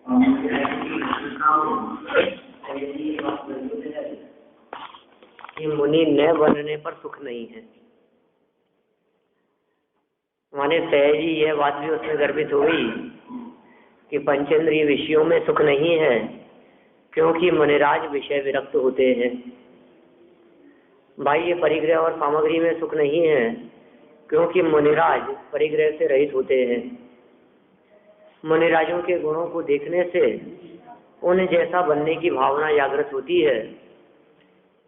कि मुनि न बनने पर सुख नहीं है। माने सहज ही यह बात भी उसमें गर्भित हुई कि पंचेंद्रिय विषयों में सुख नहीं है, क्योंकि मुनिराज विषय विरक्त होते हैं। बाह्य परिग्रह और सामग्री में सुख नहीं है, क्योंकि मुनिराज परिग्रह से रहित होते हैं। मुनिराजों के गुणों को देखने से उन्हें जैसा बनने की भावना जागृत होती है,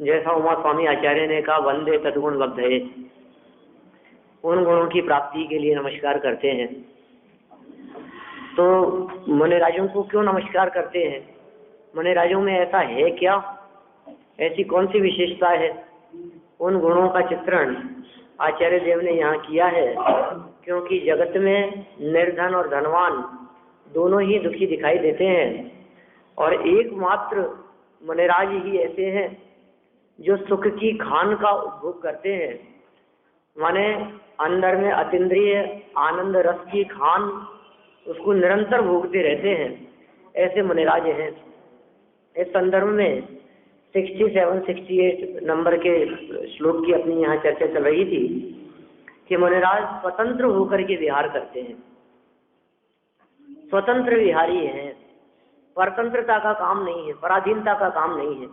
जैसा उमा स्वामी आचार्य ने कहा, वंदे तद्गुण लब्धये, उन गुणों की प्राप्ति के लिए नमस्कार करते हैं। तो मुनिराजों को क्यों नमस्कार करते हैं? मुनिराजों में ऐसा है क्या, ऐसी कौन सी विशेषता है? उन गुणों का चित्रण आचार्य देव ने यहाँ किया है, क्योंकि जगत में निर्धन और धनवान दोनों ही दुखी दिखाई देते हैं, और एकमात्र मुनिराज ही ऐसे हैं जो सुख की खान का उपभोग करते हैं। माने अंदर में अतीन्द्रिय आनंद रस की खान उसको निरंतर भोगते रहते हैं, ऐसे मुनिराज हैं। इस संदर्भ में 67-68 नंबर के श्लोक की अपनी यहाँ चर्चा चल रही थी कि मुनिराज स्वतंत्र होकर के विहार करते हैं, स्वतंत्र विहारी हैं, परतंत्रता का काम नहीं है, पराधीनता का काम नहीं है।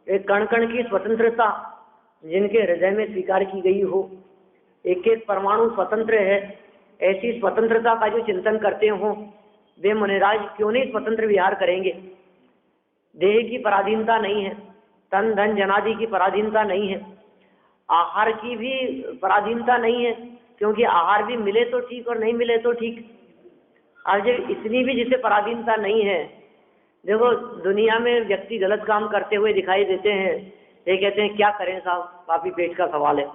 एक कण कण की स्वतंत्रता जिनके हृदय में स्वीकार की गई हो, एक एक परमाणु स्वतंत्र है, ऐसी स्वतंत्रता का जो चिंतन करते हो वे मुनिराज क्यों नहीं स्वतंत्र विहार करेंगे? देह की पराधीनता नहीं है, तन धन जनादि की पराधीनता नहीं है, आहार की भी पराधीनता नहीं है, क्योंकि आहार भी मिले तो ठीक और नहीं मिले तो ठीक। अब जब इतनी भी जिसे पराधीनता नहीं है, देखो दुनिया में व्यक्ति गलत काम करते हुए दिखाई देते हैं, ये कहते हैं क्या करें साहब, पापी पेट का सवाल है।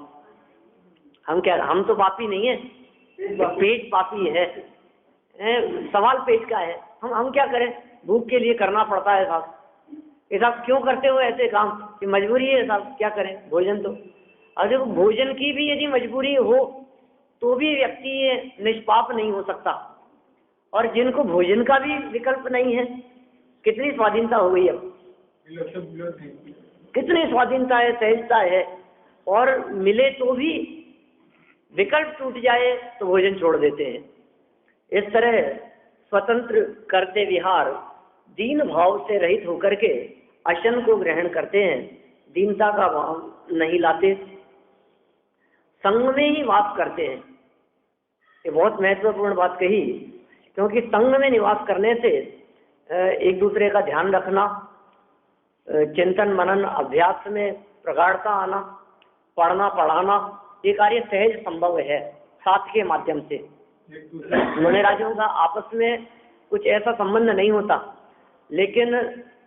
हम तो पापी नहीं है, पेट पापी है, सवाल पेट का है, हम क्या करें, भूख के लिए करना पड़ता है साहब। ये साहब क्यों करते हो ऐसे काम? कि मजबूरी है साहब, क्या करें, भोजन तो। और जब भोजन की भी यदि मजबूरी हो तो भी व्यक्ति निष्पाप नहीं हो सकता, और जिनको भोजन का भी विकल्प नहीं है, कितनी स्वाधीनता हो गई अब, कितनी स्वाधीनता है, सहजता है, और मिले तो भी विकल्प टूट जाए तो भोजन छोड़ देते हैं। इस तरह स्वतंत्र करते विहार दीन भाव से रहित होकर के अशन को ग्रहण करते हैं, दीनता का भाव नहीं लाते, संग में ही वास करते हैं। ये बहुत महत्वपूर्ण बात कही, क्योंकि संग में निवास करने से एक दूसरे का ध्यान रखना, चिंतन मनन अभ्यास में प्रगाढ़ता आना, पढ़ना पढ़ाना, ये कार्य सहज संभव है साथ के माध्यम से। मुनिराजों का आपस में कुछ ऐसा संबंध नहीं होता, लेकिन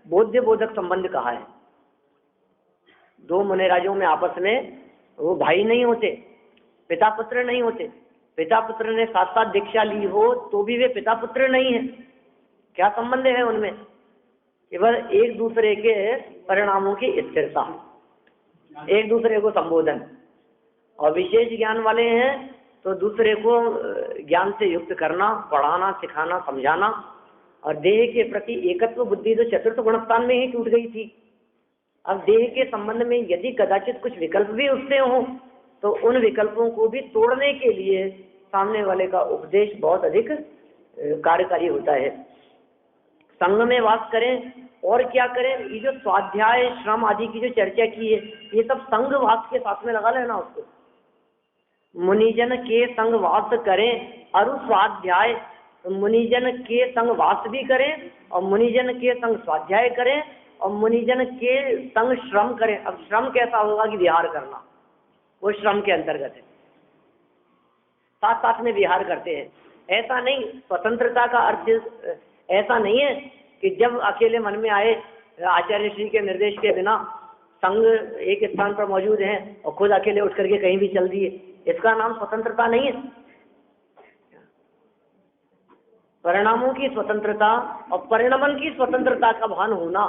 बोध्य बोधक संबंध कहा है। दो मुनिराजों में आपस में वो भाई नहीं होते, पिता पुत्र नहीं होते। पिता पुत्र ने साथ साथ दीक्षा ली हो तो भी वे पिता पुत्र नहीं है। क्या संबंध है उनमें? केवल एक दूसरे के परिणामों की स्थिरता, एक दूसरे को संबोधन, और विशेष ज्ञान वाले हैं तो दूसरे को ज्ञान से युक्त करना, पढ़ाना, सिखाना, समझाना। और देह के प्रति एकत्व बुद्धि तो चतुर्थ गुणस्थान में ही टूट गई थी। अब देह के संबंध में यदि कदाचित कुछ विकल्प भी उससे हो तो उन विकल्पों को भी तोड़ने के लिए सामने वाले का उपदेश बहुत अधिक कार्यकारी होता है। संग में वास करें और क्या करें? ये जो स्वाध्याय श्रम आदि की जो चर्चा की है, ये सब संग वास के साथ में लगा लेना उसको। मुनिजन के संग वास करें, अरु स्वाध्याय, मुनिजन के संग वास भी करें और मुनिजन के संग स्वाध्याय करें और मुनिजन के संग श्रम करें। अब श्रम कैसा होगा कि विहार करना, वो श्रम के अंतर्गत है, साथ साथ में विहार करते हैं। ऐसा नहीं, स्वतंत्रता का अर्थ ऐसा नहीं है कि जब अकेले मन में आए आचार्य श्री के निर्देश के बिना संग एक स्थान पर मौजूद है और खुद अकेले उठ करके कहीं भी चल दिए, इसका नाम स्वतंत्रता नहीं है। परिणामों की स्वतंत्रता और परिणमन की स्वतंत्रता का भान होना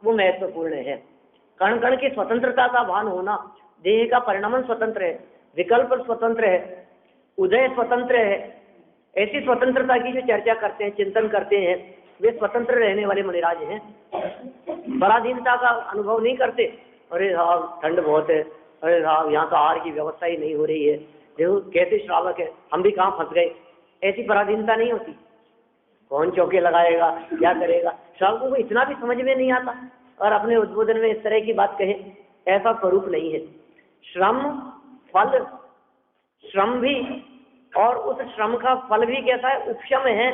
वो महत्वपूर्ण है। कण कण की स्वतंत्रता का भान होना, देह का परिणमन स्वतंत्र है, विकल्प स्वतंत्र है, उदय स्वतंत्र है। ऐसी स्वतंत्रता की जो चर्चा करते हैं, चिंतन करते हैं, वे स्वतंत्र रहने वाले मुनिराज हैं, पराधीनता का अनुभव नहीं करते। अरे साहब ठंड बहुत है, अरे साहब यहाँ तो आहार की व्यवस्था ही नहीं हो रही है, देखो कैसे श्रावक है, हम भी कहाँ फंस गए, ऐसी पराधीनता नहीं होती। कौन चौके लगाएगा, क्या करेगा, श्रावकों को इतना भी समझ में नहीं आता और अपने उद्बोधन में इस तरह की बात कहे, ऐसा स्वरूप नहीं है। श्रम फल, श्रम भी और उस श्रम का फल भी कैसा है, उपशम है।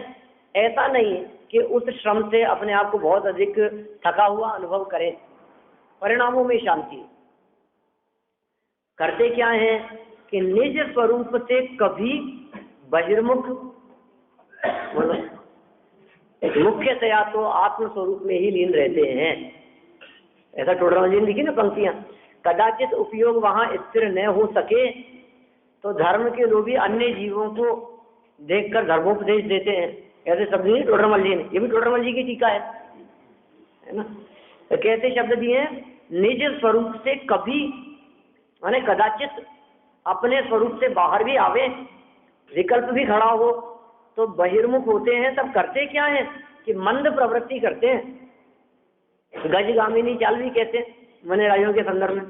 ऐसा नहीं है कि उस श्रम से अपने आप को बहुत अधिक थका हुआ अनुभव करें, परिणामों में शांति। करते क्या है कि निज स्वरूप से कभी बहिर्मुख, मुख्यतया तो आत्म स्वरूप में ही लीन रहते हैं। ऐसा टोडरमल जी ने लिखी ना पंक्तियां, कदाचित उपयोग वहां स्थिर न हो सके तो धर्म के लोग भी अन्य जीवों को देखकर धर्मोपदेश देते हैं। ऐसे शब्द नहीं टोडरमल जी ने, ये भी टोडरमल जी की टीका है ना। तो कैसे शब्द दिए हैं, निज स्वरूप से कभी माने कदाचित अपने स्वरूप से बाहर भी आवे, विकल्प भी खड़ा हो तो बहिर्मुख होते हैं। तब करते क्या है कि मंद प्रवृत्ति करते हैं, गजगामिनी चाल भी कहते हैं मुनिराजों के संदर्भ में।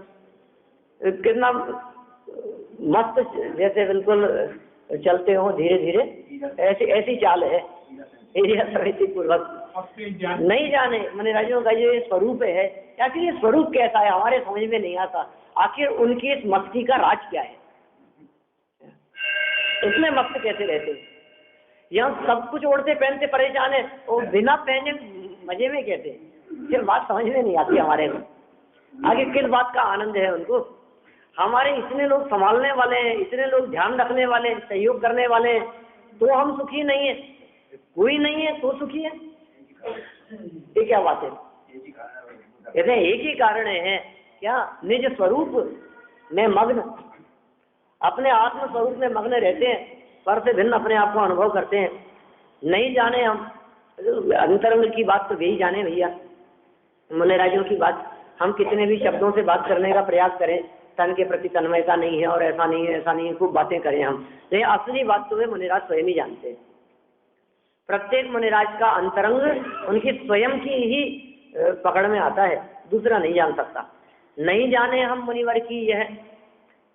कितना मस्त, जैसे बिल्कुल चलते हो धीरे धीरे, ऐसी चाल है पूर्वक। नहीं जाने मुनिराजों का ये स्वरूप है, आखिर ये स्वरूप कैसा है हमारे समझ में नहीं आता। आखिर उनकी इस मस्ती का राज क्या है, इसमें मस्त कैसे रहते हैं। यहाँ सब कुछ ओढ़ते पहनते परेशान है और बिना पहने मजे में कहते हैं, फिर बात समझ में नहीं आती हमारे में। आगे किस बात का आनंद है उनको। हमारे इतने लोग संभालने वाले हैं, इतने लोग ध्यान रखने वाले, सहयोग करने वाले हैं, तो हम सुखी नहीं है। कोई नहीं है तो सुखी है, ये क्या बात है। कहते हैं एक ही कारण है क्या, निज स्वरूप में मग्न, अपने आत्म स्वरूप में मग्न रहते हैं, पर से भिन्न अपने आप को अनुभव करते हैं। नहीं जाने हम अंतरंग की बात तो वे ही जाने भैया, मुनिराजों की बात। हम कितने भी शब्दों से बात करने का प्रयास करें, तन के प्रति तन्मयता नहीं है और ऐसा नहीं है ऐसा नहीं है, खूब बातें करें हम, लेकिन असली बात तो वे मुनिराज स्वयं ही जानते हैं। प्रत्येक मुनिराज का अंतरंग उनकी स्वयं की ही पकड़ में आता है, दूसरा नहीं जान सकता। नहीं जाने हम मुनिवर की यह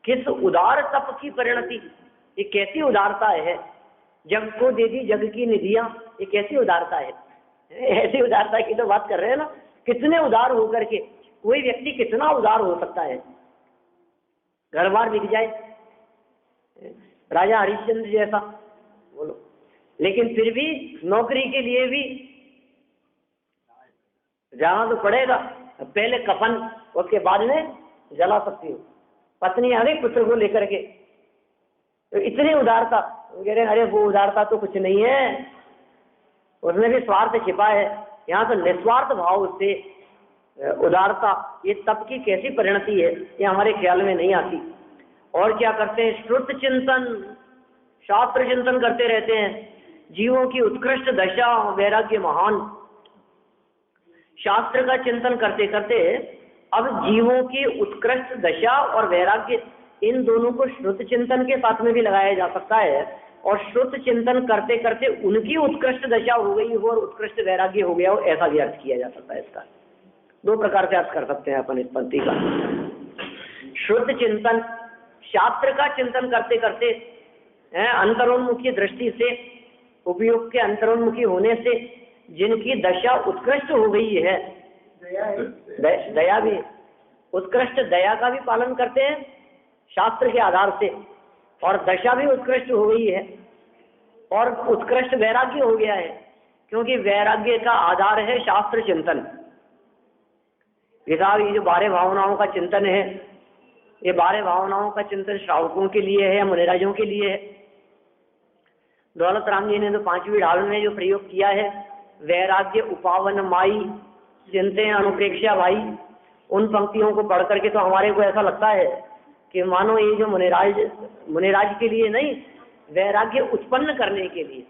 किस उदार तप की परिणति, ये कैसी उदारता है, जग को दे दी जग की निधियां, ये कैसी उदारता है। ऐसी उदारता की तो बात कर रहे हैं ना, कितने उदार होकर के कोई व्यक्ति कितना उदार हो सकता है। घर बार बिक जाए, राजा हरिश्चंद्र जैसा बोलो, लेकिन फिर भी नौकरी के लिए भी जाना तो पड़ेगा। पहले कफन, उसके बाद में जला सकती हूँ, पत्नी आ गई पुत्र को लेकर के, तो इतनी उदारता। कह रहे अरे वो उदारता तो कुछ नहीं है, उसमें भी स्वार्थ छिपा है। यहाँ तो निस्वार्थ भाव से उदारता, ये तप की कैसी परिणति है, ये हमारे ख्याल में नहीं आती। और क्या करते हैं, श्रुत चिंतन, शास्त्र चिंतन करते रहते हैं। जीवों की उत्कृष्ट दशा, वैराग्य महान, शास्त्र का चिंतन करते करते अब जीवों की उत्कृष्ट दशा और वैराग्य, इन दोनों को श्रुत चिंतन के साथ में भी लगाया जा सकता है। और श्रुत चिंतन करते करते उनकी उत्कृष्ट दशा हो गई हो और उत्कृष्ट वैराग्य हो गया हो, ऐसा भी अर्थ किया जा सकता है। इसका दो प्रकार से अर्थ कर सकते हैं अपन इस पंक्ति का। श्रुत चिंतन, शास्त्र का चिंतन करते करते अंतरोन्मुखी दृष्टि से, उपयोग के अंतरोन्मुखी होने से जिनकी दशा उत्कृष्ट हो गई है, दया भी, उत्कृष्ट दया का भी पालन करते हैं शास्त्र के आधार से, और दशा भी उत्कृष्ट हो गई है और उत्कृष्ट वैराग्य हो गया है, क्योंकि वैराग्य का आधार है शास्त्र चिंतन। ये जो 12 भावनाओं का चिंतन है, ये 12 भावनाओं का चिंतन श्रावकों के लिए है या मुनिराजों के लिए है। दौलत राम जी ने तो 5वीं ढाल में जो प्रयोग किया है, वैराग्य उपावन माई चिंते अनुप्रेक्षा भाई, उन पंक्तियों को पढ़ करके तो हमारे को ऐसा लगता है कि मानो ये जो मुनिराज के लिए नहीं, वैराग्य उत्पन्न करने के लिए।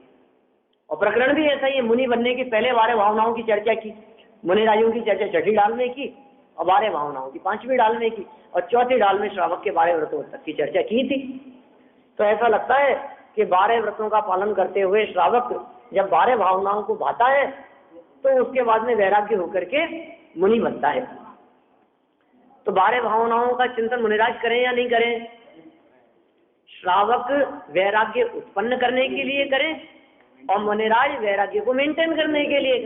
और प्रकरण भी ऐसा ही है, मुनि बनने के पहले 12 भावनाओं की चर्चा की, मुनिराजों की चर्चा 6ठी ढाल में की और 12 भावनाओं की 5वीं ढाल में की, और 4थी ढाल में श्रावक के 12 व्रतों तक की चर्चा की थी। तो ऐसा लगता है कि 12 व्रतों का पालन करते हुए श्रावक जब 12 भावनाओं को भाता है तो उसके बाद में वैराग्य होकर के मुनि बनता है। तो 12 भावनाओं का चिंतन मुनिराज करें या नहीं करें? श्रावक वैराग्य उत्पन्न करने के लिए करें और मुनिराज वैराग्य को मेंटेन करने के लिए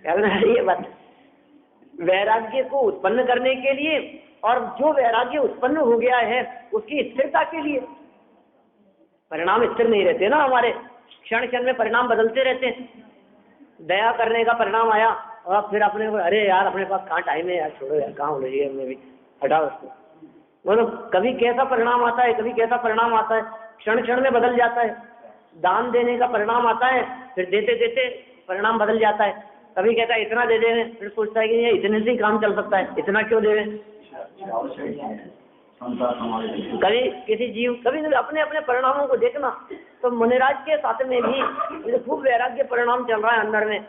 करें। ये बात, वैराग्य को उत्पन्न करने के लिए और जो वैराग्य उत्पन्न हो गया है उसकी स्थिरता के लिए। परिणाम स्थिर नहीं रहते ना हमारे, क्षण क्षण में परिणाम बदलते रहते हैं। दया करने का परिणाम आया और फिर अपने को अरे यार अपने पास कहाँ टाइम है यार, छोड़ो यार, कहाँ हो रही है, हमने भी हटाओ उसको। मतलब कभी कैसा परिणाम आता है, कभी कैसा परिणाम आता है, क्षण क्षण में बदल जाता है। दान देने का परिणाम आता है, फिर देते देते परिणाम बदल जाता है। कभी कहता है इतना दे दें, फिर सोचता है कि ये इतने से ही काम चल सकता है, इतना क्यों दे दें। कभी किसी जीव, कभी अपने अपने परिणामों को देखना। तो मुनिराज के साथ में भी खूब वैराग्य परिणाम चल रहा है अंदर में,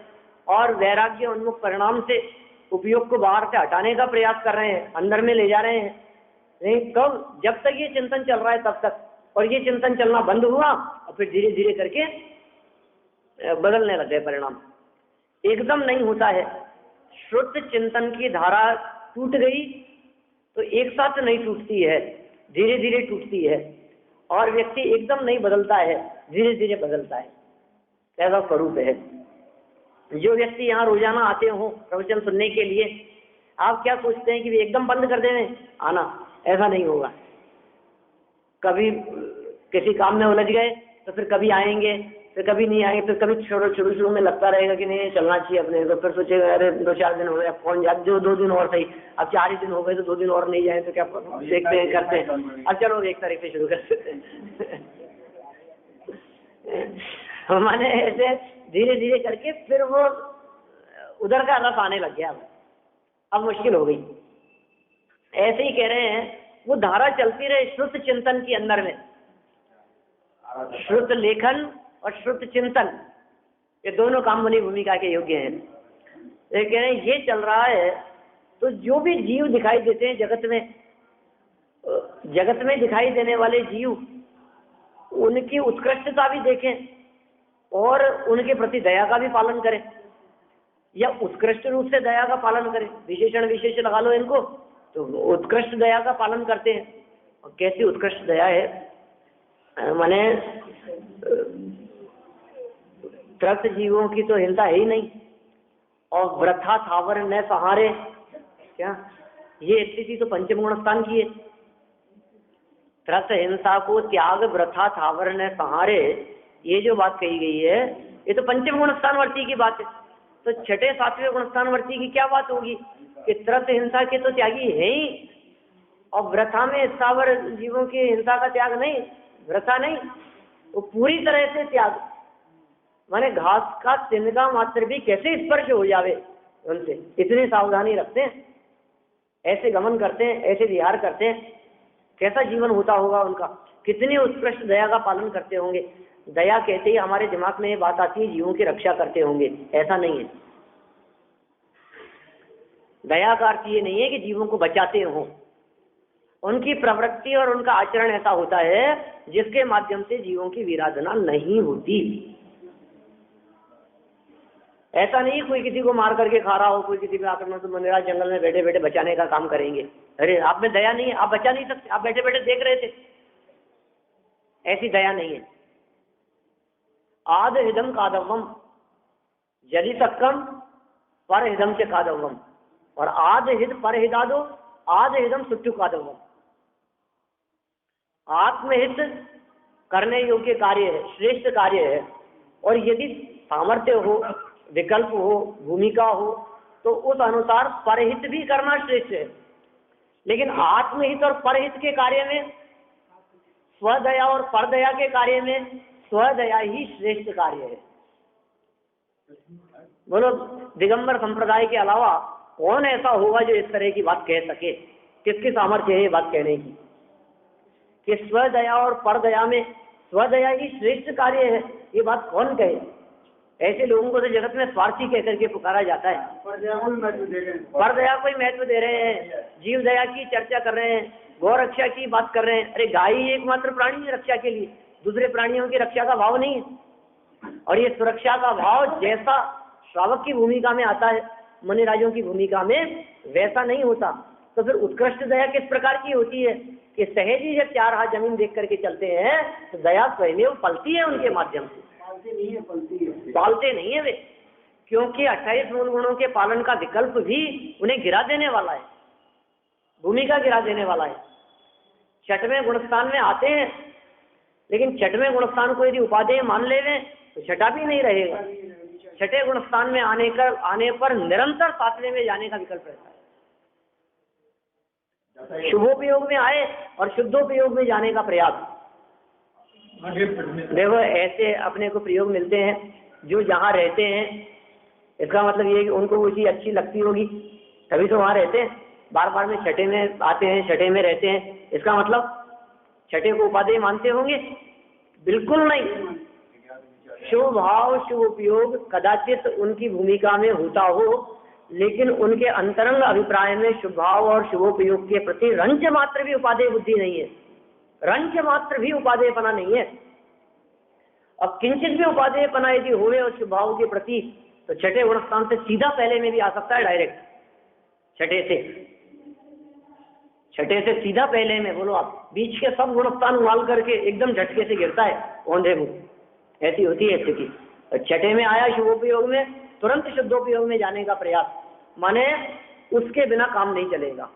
और वैराग्य उन्मुख परिणाम से उपयोग को बाहर से हटाने का प्रयास कर रहे हैं, अंदर में ले जा रहे हैं। नहीं कब, जब तक ये चिंतन चल रहा है तब तक, और ये चिंतन चलना बंद हुआ और फिर धीरे धीरे करके बदलने लगे परिणाम। एकदम नहीं होता है। श्रुत चिंतन की धारा टूट गई तो एक साथ नहीं टूटती है, धीरे धीरे टूटती है, और व्यक्ति एकदम नहीं बदलता है, धीरे धीरे बदलता है। ऐसा स्वरूप है। जो व्यक्ति यहाँ रोजाना आते हो प्रवचन सुनने के लिए, आप क्या सोचते हैं कि वे एकदम बंद कर देंगे आना? ऐसा नहीं होगा। कभी किसी काम में उलझ गए तो फिर कभी आएंगे, फिर कभी नहीं आएंगे, फिर कभी शुरू में लगता रहेगा कि नहीं चलना चाहिए अपने, तो फिर सोचेगा अरे 2-4 दिन हो गए, कौन जा, जो 2 दिन और सही, अब 4 ही दिन हो गए तो 2 दिन और नहीं जाए तो क्या देखते हैं, करते हैं, अब चलो 1 तारीख से शुरू करते हैं। माने ऐसे धीरे धीरे करके फिर वो उधर का रस आने लग गया, अब मुश्किल हो गई। ऐसे ही कह रहे हैं, वो धारा चलती रहे श्रुत चिंतन के अंदर में। श्रुत लेखन और श्रुत चिंतन, ये दोनों काम मुनि भूमिका के योग्य हैं। ये कह रहे हैं ये चल रहा है तो जो भी जीव दिखाई देते हैं जगत में दिखाई देने वाले जीव, उनकी उत्कृष्टता भी देखें और उनके प्रति दया का भी पालन करें, या उत्कृष्ट रूप से दया का पालन करें। विशेषण विशेष लगा लो इनको, तो उत्कृष्ट दया का पालन करते हैं। और कैसी उत्कृष्ट दया है, माने त्रस्त जीवों की तो हिंसा है ही नहीं, और वृथा थावर न सहारे, क्या ये स्थिति तो पंचम गुण स्थान की है। त्रस्त हिंसा को त्याग वृथा थावर न सहारे, ये जो बात कही गई है ये तो पंचम गुण स्थान वर्ती की बात है। तो छठे 7वें गुण स्थान वर्ती की क्या बात होगी कि त्रस्त हिंसा के तो त्यागी है ही, और वृथा में स्थावर जीवों की हिंसा का त्याग नहीं, वृथा नहीं, वो पूरी तरह से त्याग। माने घास का तिनका मात्र भी कैसे स्पर्श हो जावे उनसे, इतनी सावधानी रखते हैं, ऐसे गमन करते हैं, ऐसे विहार करते हैं। कैसा जीवन होता होगा उनका, कितनी उत्कृष्ट दया का पालन करते होंगे। दया कहते ही हमारे दिमाग में ये बात आती है जीवों की रक्षा करते होंगे, ऐसा नहीं है। दया का अर्थ ये नहीं है कि जीवों को बचाते हो। उनकी प्रवृत्ति और उनका आचरण ऐसा होता है जिसके माध्यम से जीवों की विराधना नहीं होती। ऐसा नहीं कोई किसी को मार करके खा रहा हो, कोई किसी पे आक्रमण, तो मुनिराज जंगल में बैठे बैठे बचाने का काम करेंगे। अरे आप में दया नहीं है, आप बचा नहीं सकते, आप बैठे बैठे देख रहे थे, ऐसी दया नहीं है। आद हिदम कादवम यदि सक्कम पर हिदम से कादवम, और आद हिद पर हिदादो आद हिदम सुट्टू कादवम। आत्महित करने योग्य कार्य है, श्रेष्ठ कार्य है, और यदि सामर्थ्य हो, विकल्प हो, भूमिका हो, तो उस अनुसार परहित भी करना श्रेष्ठ है। लेकिन आत्महित और परहित के कार्य में, स्वदया और परदया के कार्य में स्वदया ही श्रेष्ठ कार्य है। बोलो, दिगंबर संप्रदाय के अलावा कौन ऐसा होगा जो इस तरह की बात कह सके? किसकी सामर्थ्य है ये बात कहने की कि स्वदया और परदया में स्वदया ही श्रेष्ठ कार्य है? ये बात कौन कहे? ऐसे लोगों को तो जगत में स्वार्थी कह करके पुकारा जाता है। परदया को महत्व दे रहे हैं, जीव दया की चर्चा कर रहे हैं, गौ रक्षा की बात कर रहे हैं। अरे गाय ही एकमात्र प्राणी है रक्षा के लिए, दूसरे प्राणियों की रक्षा का भाव नहीं है। और ये सुरक्षा का भाव जैसा श्रावक की भूमिका में आता है मुनिराजों की भूमिका में वैसा नहीं होता। तो फिर उत्कृष्ट दया किस प्रकार की होती है कि सहज ही जब 4 हाथ जमीन देख करके चलते हैं तो दया स्वयं पलती है उनके माध्यम से, पालते नहीं है वे, क्योंकि 28 मूल गुणों के पालन का विकल्प भी उन्हें गिरा देने वाला है, भूमिका गिरा देने वाला है। 6वें गुणस्थान में आते हैं, लेकिन 6वें गुणस्थान को यदि उपादेय मान लेवे तो छठा भी नहीं रहेगा। 6ठे गुणस्थान में आने पर निरंतर 7वें में जाने का विकल्प रहता है। शुभोपयोग में आए और शुद्धोपयोग में जाने का प्रयास। देखो ऐसे अपने को प्रयोग मिलते हैं जो जहाँ रहते हैं, इसका मतलब ये है कि उनको वो चीज अच्छी लगती होगी तभी तो वहाँ रहते हैं। बार बार में 6ठे में आते हैं, 6ठे में रहते हैं, इसका मतलब 6ठे को उपादेय मानते होंगे? बिल्कुल नहीं। शुभ भाव शुभ उपयोग कदाचित उनकी भूमिका में होता हो, लेकिन उनके अंतरंग अभिप्राय में शुभ भाव और शुभोपयोग के प्रति रंच मात्र भी उपादेय बुद्धि नहीं है, रंच मात्र भी उपादेयपना नहीं है। अब किंचित भी उपादेयपना यदि होवे और शुभ भाव के प्रति तो 6ठे गुणस्थान से सीधा पहले में भी आ सकता है, डायरेक्ट 6ठे से सीधा पहले में। बोलो आप, बीच के सब गुणस्थान उबाल करके एकदम झटके से गिरता है औंधे मुंह, ऐसी होती है स्थिति। 6ठे में आया शुभोपयोग में, तुरंत शुद्धोपयोग में जाने का प्रयास, माने उसके बिना काम नहीं चलेगा,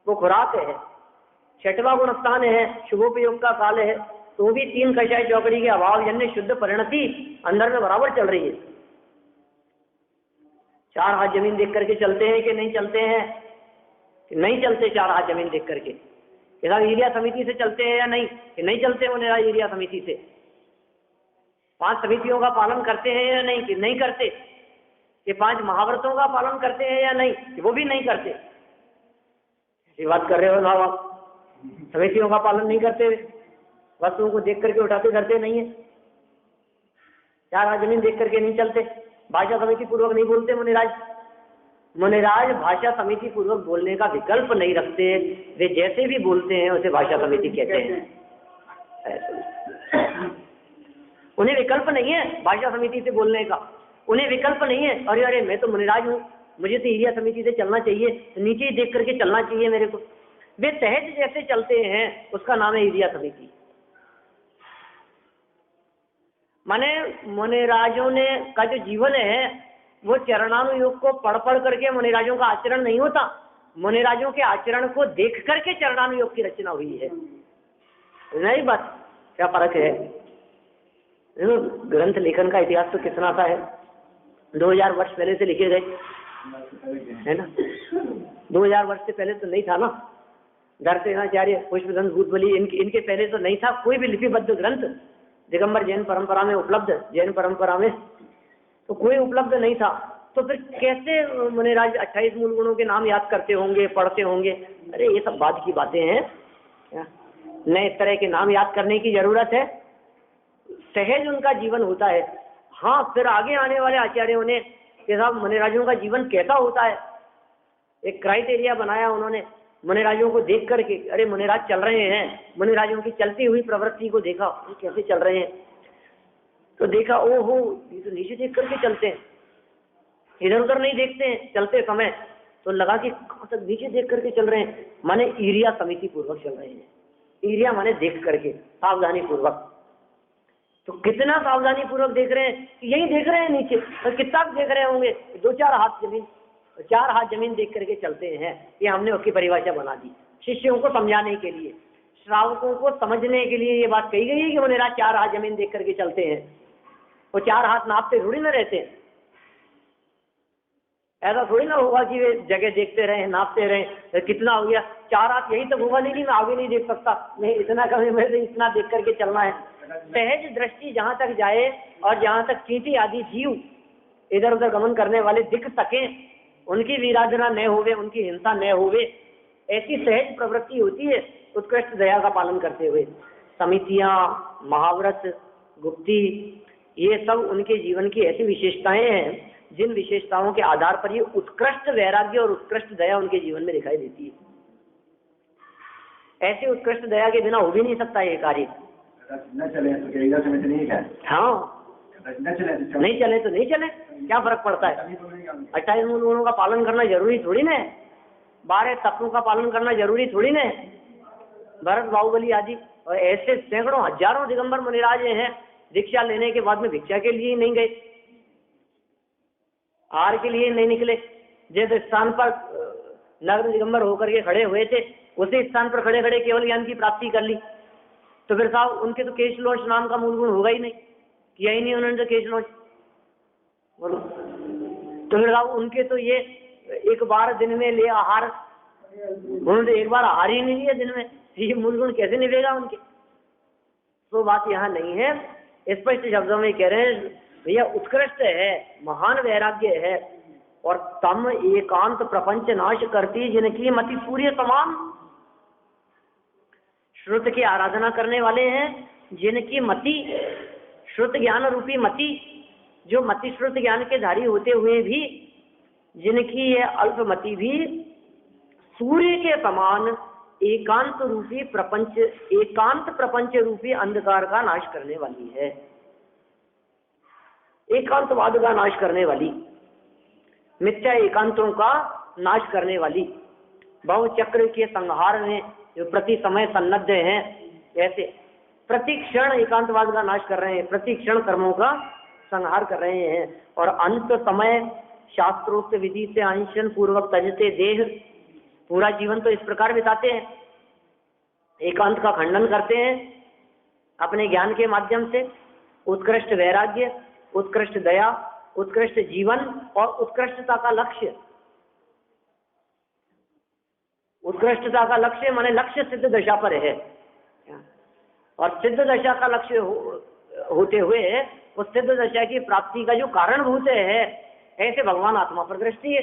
वो खुराक है। 6वां गुणस्थान है, शुभोपयोग का काल है, तो भी 3 कषाय चौकड़ी के अभाव जन्य शुद्ध परिणति अंदर में बराबर चल रही है। 4 हाथ जमीन देख करके चलते हैं कि नहीं चलते हैं? कि नहीं चलते 4 हाथ जमीन देख करके। ईरिया समिति से चलते हैं या नहीं? कि नहीं चलते उन्हें ईरिया समिति से। 5 समितियों का पालन करते हैं या नहीं? कि नहीं करते। कि 5 महाव्रतों का पालन करते हैं या नहीं? कि वो भी नहीं करते। ऐसी बात कर रहे हो ना आप? समितियों का पालन नहीं करते, वस्तुओं को देख करके उठाते करते नहीं है। 4 हाथ जमीन देख करके नहीं चलते, भाषा समिति पूर्वक नहीं बोलते मुनिराज। मुनिराज भाषा समिति पूर्वक बोलने का विकल्प नहीं रखते, वे जैसे भी बोलते हैं उसे भाषा समिति कहते हैं। उन्हें विकल्प नहीं है भाषा समिति से बोलने का, उन्हें विकल्प नहीं है अरे अरे मैं तो मुनिराज हूँ, मुझे तो ईरिया समिति से चलना चाहिए, तो नीचे ही देख करके चलना चाहिए मेरे को। वे सहज जैसे चलते हैं, उसका नाम है ईरिया समिति। माने मुनिराजों ने का जो जीवन है वो चरणानुयोग को पढ़ करके मुनिराजों का आचरण नहीं होता, मुनिराजों के आचरण को देख करके चरणानुयोग की रचना हुई है। नहीं बात, क्या फर्क है? ग्रंथ लेखन का इतिहास तो कितना सा है, 2000 वर्ष पहले से लिखे गए है ना। 2000 वर्ष से पहले तो नहीं था ना। धरसेनाचार्य, पुष्पदंत, भूतबली, इनके पहले तो नहीं था कोई भी लिपिबद्ध ग्रंथ। दिगंबर जैन परंपरा में उपलब्ध, जैन परंपरा में तो कोई उपलब्ध नहीं था। तो फिर कैसे मुनिराज 28 मूल गुणों के नाम याद करते होंगे, पढ़ते होंगे? अरे ये सब बाद की बातें हैं, नए इस तरह के नाम याद करने की जरूरत है। सहज उनका जीवन होता है। हाँ, फिर आगे आने वाले आचार्यों ने कि साहब मुनिराजों का जीवन कैसा होता है, एक क्राइटेरिया बनाया उन्होंने मुनिराजों को देख करके। अरे मुनिराज चल रहे हैं, मुनिराजों की चलती हुई प्रवृत्ति को देखा, ये कैसे चल रहे हैं, तो देखा ओहो ये तो नीचे देख करके चलते हैं, इधर उधर नहीं देखते हैं चलते समय, तो लगा कि कहाँ तक नीचे देख करके चल रहे हैं, माने ईरिया समिति पूर्वक चल रहे हैं। ईरिया माने देख करके, सावधानी पूर्वक। तो कितना सावधानी पूर्वक देख रहे हैं कि यही देख रहे हैं नीचे, तो कितना देख रहे होंगे 2-4 हाथ जमीन, 4 हाथ जमीन देख करके चलते हैं। ये हमने उसकी परिभाषा बना दी शिष्यों को समझाने के लिए, श्रावकों को समझने के लिए। ये बात कही गई है कि मुनिराज 4 हाथ जमीन देख करके चलते हैं। वो 4 हाथ नापते थोड़ी ना रहते हैं, ऐसा थोड़ी ना होगा कि वे जगह देखते रहे, नापते रहे, तो कितना हो गया 4 हाथ यही तक होगा, नहीं मैं आगे नहीं देख सकता, नहीं इतना कभी मेरे इतना देख करके चलना है। सहज दृष्टि जहां तक जाए और जहां तक चींटी आदि जीव इधर उधर गमन करने वाले दिख सके, उनकी वीराधना न होवे, उनकी हिंसा न होवे, ऐसी सहज प्रवृत्ति होती है उत्कृष्ट दया का पालन करते हुए। समितियां, महाव्रत, गुप्ती, ये सब उनके जीवन की ऐसी विशेषताएं हैं जिन विशेषताओं के आधार पर ये उत्कृष्ट वैराग्य और उत्कृष्ट दया उनके जीवन में दिखाई देती है। ऐसे उत्कृष्ट दया के बिना हो भी नहीं सकता ये कार्य। न चले तो नहीं है। हाँ, नहीं चले तो नहीं चले, क्या फर्क पड़ता है। 28 मूल गुणों का पालन करना जरूरी थोड़ी ना है, 12 तत्वों का पालन करना जरूरी थोड़ी ना है। भरत बाहुबली आदि और ऐसे सैकड़ों हजारों दिगंबर मुनिराज हैं, दीक्षा लेने के बाद में भिक्षा के लिए ही नहीं गए, आहार के लिए नहीं निकले। जिस स्थान पर नगर दिगंबर होकर के खड़े हुए थे, उसी स्थान पर खड़े खड़े केवल ज्ञान की प्राप्ति कर ली। तो फिर साहब उनके तो केश लोच नाम का मूल गुण होगा ही नहीं, किया ही नहीं उन्होंने तो केश लोच, बोलो। तो फिर साहब उनके तो ये एक बार दिन में ले आहार, उन्होंने तो एक बार आहार ही नहीं लिया दिन में, ये मूल गुण कैसे निभेगा उनके। तो बात यहाँ नहीं है, स्पष्ट शब्दों में कह रहे हैं भैया उत्कृष्ट है, महान वैराग्य है, और तम एकांत प्रपंच नाश करती जिनकी मति सूर्य समान। श्रुत की आराधना करने वाले हैं जिनकी मति, श्रुत ज्ञान रूपी मति, जो मति श्रुत ज्ञान के धारी होते हुए भी जिनकी ये अल्पमति भी सूर्य के समान एकांत रूपी प्रपंच, एकांत प्रपंच रूपी अंधकार का नाश करने वाली है, एकांतवाद का नाश करने वाली, मिथ्या एकांतों का नाश करने वाली, भव चक्र के संहार में जो प्रति समय सन्नद्ध हैं, ऐसे प्रति क्षण एकांतवाद का नाश कर रहे हैं, प्रति क्षण कर्मों का संहार कर रहे हैं, और अंत समय शास्त्रोक्त विधि से अनशन पूर्वक तजते देह, पूरा जीवन तो इस प्रकार बिताते हैं, एकांत का खंडन करते हैं अपने ज्ञान के माध्यम से, उत्कृष्ट वैराग्य, उत्कृष्ट दया, उत्कृष्ट जीवन और उत्कृष्टता का लक्ष्य, उत्कृष्टता का लक्ष्य माने लक्ष्य सिद्ध दशा पर है, और सिद्ध दशा का लक्ष्य होते हुए उस सिद्ध दशा की प्राप्ति का जो कारणभूत है, ऐसे भगवान आत्मा पर दृष्टि है,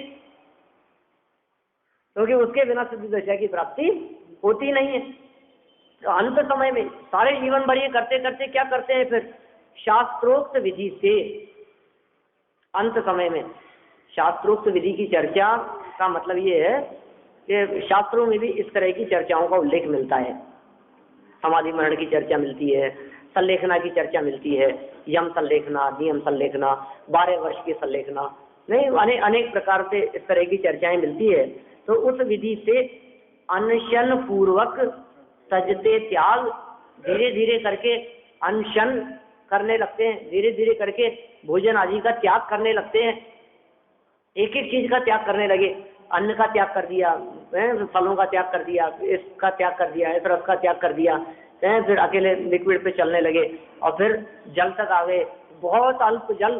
क्योंकि उसके बिना सिद्ध दशा की प्राप्ति होती नहीं है। तो अंत समय में सारे जीवन भर ये करते करते क्या करते हैं, फिर शास्त्रोक्त विधि से अंत समय में, शास्त्रोक्त विधि की चर्चा का मतलब ये है कि शास्त्रों में भी इस तरह की चर्चाओं का उल्लेख मिलता है, समाधि मरण की चर्चा मिलती है, संलेखना की चर्चा मिलती है, यम संलेखना, नियम संलेखना, 12 वर्ष की संलेखना, नहीं अनेक प्रकार से इस तरह की चर्चाएं मिलती है। तो उस विधि से अनशन पूर्वक तजते त्याग, धीरे धीरे करके अनशन करने लगते हैं, धीरे धीरे करके भोजन आदि का त्याग करने लगते हैं, एक एक चीज का त्याग करने लगे, अन्न का त्याग कर दिया, फलों का त्याग कर दिया, इसका त्याग कर दिया, इस रस का त्याग कर दिया, फिर अकेले लिक्विड पे चलने लगे, और फिर जल तक आ गए, बहुत अल्प जल,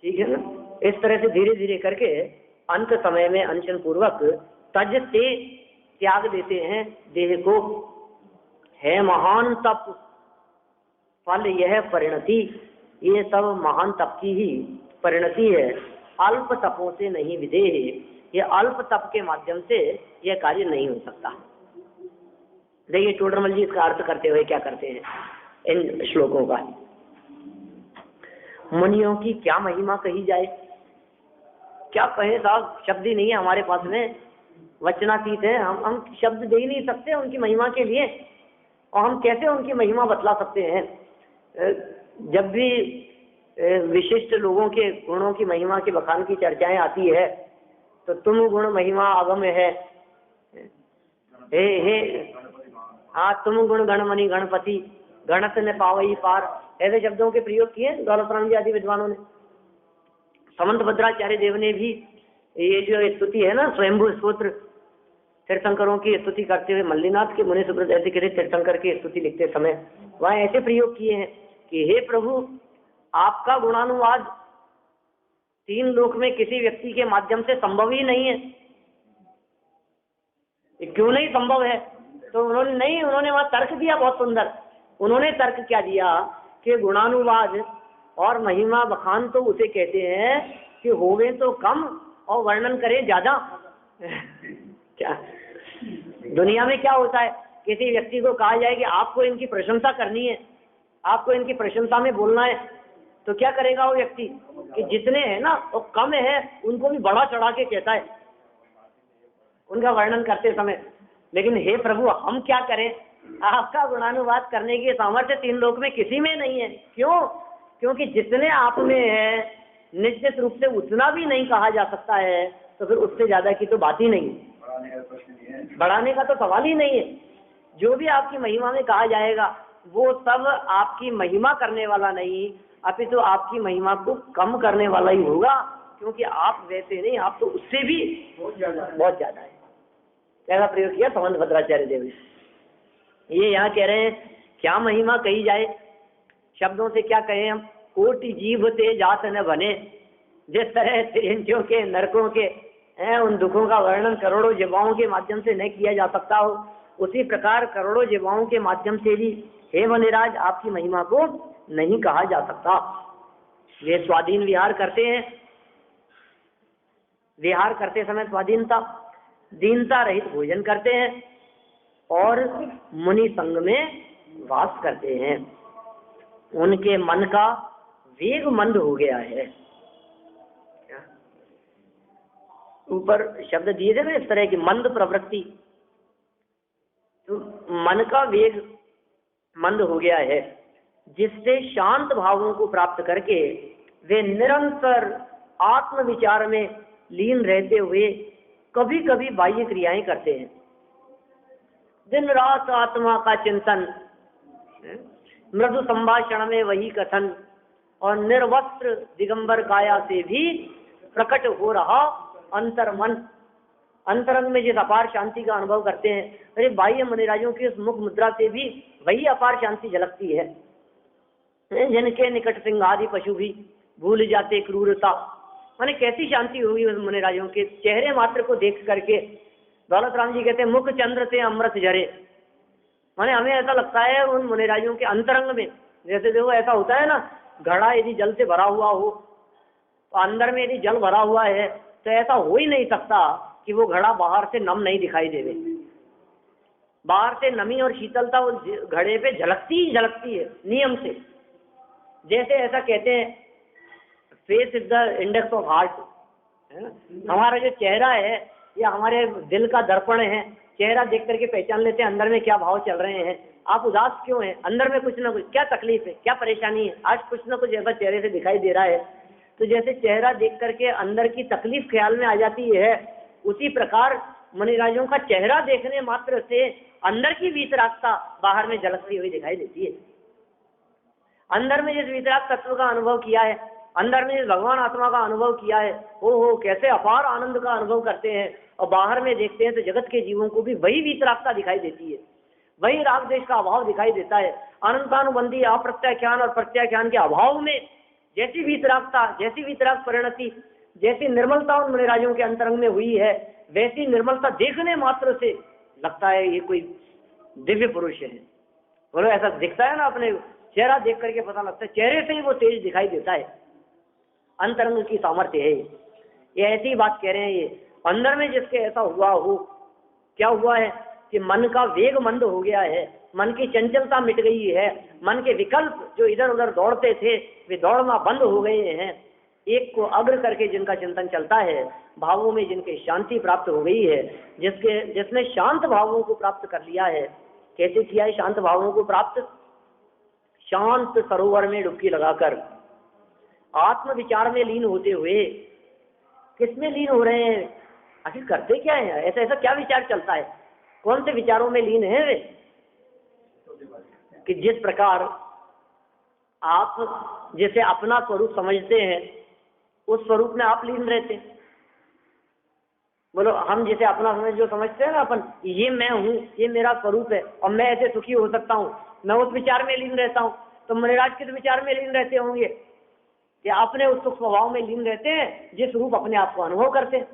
ठीक है ना। इस तरह से धीरे धीरे करके अंत समय में अनशन पूर्वक तज से त्याग देते हैं देह को। है महान तप, फल यह परिणति, ये सब महान तप की ही परिणति है, अल्प तपों से नहीं विदेह, ये अल्प तप के माध्यम से यह कार्य नहीं हो सकता। देखिए टोडरमल जी इसका अर्थ करते हुए क्या करते हैं इन श्लोकों का। मुनियों की क्या महिमा कही जाए, क्या कहे साहब, शब्द ही नहीं है हमारे पास में, वचनातीत है, हम शब्द दे ही नहीं सकते उनकी महिमा के लिए, और हम कैसे उनकी महिमा बतला सकते हैं। जब भी विशिष्ट लोगों के गुणों की महिमा के बखान की चर्चाएं आती है, तो तुम गुण महिमा अगम है, हे हाँ तुम गुण गणमणि गणपति, गणत ने पावई पार, ऐसे शब्दों के प्रयोग किए दौलत राम जी आदि विद्वानों ने। समंत भद्राचार्य देव ने भी ये जो स्तुति है ना, स्वयंभू स्तोत्र, तीर्थंकरों की स्तुति करते हुए, मल्लीनाथ के मुनि सुब्रत ऐसे कहते तीर्थंकर की स्तुति लिखते समय वह ऐसे प्रयोग किए हैं कि हे प्रभु, आपका गुणानुवाद 3 लोक में किसी व्यक्ति के माध्यम से संभव ही नहीं है। क्यों नहीं संभव है? तो उन्होंने वहां तर्क दिया बहुत सुंदर। उन्होंने तर्क क्या दिया कि गुणानुवाद और महिमा बखान तो उसे कहते हैं कि होवे तो कम और वर्णन करे ज्यादा। क्या दुनिया में क्या होता है, किसी व्यक्ति को कहा जाए कि आपको इनकी प्रशंसा करनी है, आपको इनकी प्रशंसा में बोलना है, तो क्या करेगा वो व्यक्ति कि जितने हैं ना वो कम है उनको भी बढ़ा चढ़ा के कहता है उनका वर्णन करते समय। लेकिन हे प्रभु, हम क्या करें, आपका गुणानुवाद करने की सामर्थ्य 3 लोक में किसी में नहीं है। क्यों? क्योंकि जितने आप में है निश्चित रूप से उतना भी नहीं कहा जा सकता है, तो फिर उससे ज्यादा की तो बात ही नहीं है, बढ़ाने का तो सवाल ही नहीं है। जो भी आपकी महिमा में कहा जाएगा वो सब आपकी महिमा करने वाला नहीं, अपितु तो आपकी महिमा को कम करने वाला ही होगा, क्योंकि आप वैसे नहीं, आप तो उससे भी बहुत ज्यादा है। ऐसा प्रयोग किया संबंध भद्राचार्य देव ने। ये यहाँ कह रहे हैं क्या महिमा कही जाए, शब्दों से क्या कहें हम। कोटि जीव ते जात न बने, जिस तरह त्रियंतियों के नरकों के उन दुखों का वर्णन करोड़ों जीवाओं के माध्यम से न किया जा सकता हो, उसी प्रकार करोड़ों जीवाओं के माध्यम से भी हे वनिराज आपकी महिमा को नहीं कहा जा सकता। वे स्वाधीन विहार करते हैं, विहार करते समय स्वाधीनता, दीनता रहित भोजन करते हैं और मुनि संग में वास करते हैं। उनके मन का वेग मंद हो गया है। ऊपर शब्द दिए थे ना इस तरह की मंद प्रवृत्ति, तो मन का वेग मंद हो गया है, जिससे शांत भावों को प्राप्त करके वे निरंतर आत्म विचार में लीन रहते हुए कभी कभी बाह्य क्रियाएं करते हैं। दिन रात आत्मा का चिंतन, मृदु संभाषण में वही कथन और निर्वस्त्र दिगंबर काया से भी प्रकट हो रहा अंतर्मन, अंतरंग में जिस अपार शांति का अनुभव करते हैं, अरे बाह्य मुनिराजों की उस मुख मुद्रा से भी वही अपार शांति झलकती है। जिनके निकट सिंहादि पशु भी भूल जाते क्रूरता, माने कैसी शांति होगी उस मुनिराजों के चेहरे मात्र को देख करके। दौलत राम जी कहते हैं मुख चंद्र से अमृत झरे, माने हमें ऐसा लगता है उन मुनिराजों के अंतरंग में, जैसे देखो ऐसा होता है ना, घड़ा यदि जल से भरा हुआ हो तो अंदर में यदि जल भरा हुआ है तो ऐसा हो ही नहीं सकता कि वो घड़ा बाहर से नम नहीं दिखाई देवे। बाहर से नमी और शीतलता उस घड़े पे झलकती ही झलकती है नियम से। जैसे ऐसा कहते हैं face is the index of heart, है ना, हमारा जो चेहरा है या हमारे दिल का दर्पण है, चेहरा देख करके पहचान लेते हैं अंदर में क्या भाव चल रहे हैं। आप उदास क्यों हैं, अंदर में कुछ ना कुछ क्या तकलीफ है, क्या परेशानी है, आज कुछ ना कुछ ऐसा चेहरे से दिखाई दे रहा है। तो जैसे चेहरा देख करके अंदर की तकलीफ ख्याल में आ जाती है, उसी प्रकार मुनिराजों का चेहरा देखने मात्र से अंदर की वीतरागता बाहर में झलकती हुई दिखाई देती है। अंदर में जिस वीतराग तत्व का अनुभव किया है, अंदर में जिस भगवान आत्मा का अनुभव किया है, हो कैसे अपार आनंद का अनुभव करते हैं, और बाहर में देखते हैं तो जगत के जीवों को भी वही वीतरागता दिखाई देती है, वही राग देश का अभाव दिखाई देता है। अनंतानुबंधी अप्रत्याख्यान और प्रत्याख्यान के अभाव में जैसी वीतरागता, जैसी वीतराग परिणति, जैसी निर्मलता उन मुनिराजों के अंतरंग में हुई है, वैसी निर्मलता देखने मात्र से लगता है ये कोई दिव्य पुरुष है। बोलो ऐसा दिखता है ना, अपने चेहरा देख करके पता लगता है, चेहरे से ही वो तेज दिखाई देता है, अंतरंग की सामर्थ्य है ये ऐसी बात कह रहे हैं। ये अंदर में जिसके ऐसा हुआ हो, क्या हुआ है कि मन का वेग मंद हो गया है, मन की चंचलता मिट गई है, मन के विकल्प जो इधर उधर दौड़ते थे वे दौड़ना बंद हो गए हैं। एक को अग्र करके जिनका चिंतन चलता है, भावों में जिनके शांति प्राप्त हो गई है, जिसने शांत भावों को प्राप्त कर लिया है। कैसे किया है शांत भावों को प्राप्त? शांत सरोवर में डुबकी लगाकर आत्म विचार में लीन होते हुए। किसमें लीन हो रहे हैं, आखिर करते क्या है, ऐसा ऐसा क्या विचार चलता है, कौन से विचारों में लीन है वे? कि जिस प्रकार आप जैसे अपना स्वरूप समझते हैं उस स्वरूप में आप लीन रहते हैं। बोलो हम जैसे अपना जो समझते हैं ना अपन, ये मैं हूँ, ये मेरा स्वरूप है और मैं ऐसे सुखी हो सकता हूँ, मैं उस विचार में लीन रहता हूँ। तो मुनिराज किस विचार में लीन रहते होंगे कि अपने उस सुख स्वभाव में लीन रहते हैं, जिस रूप अपने आप को अनुभव करते हैं,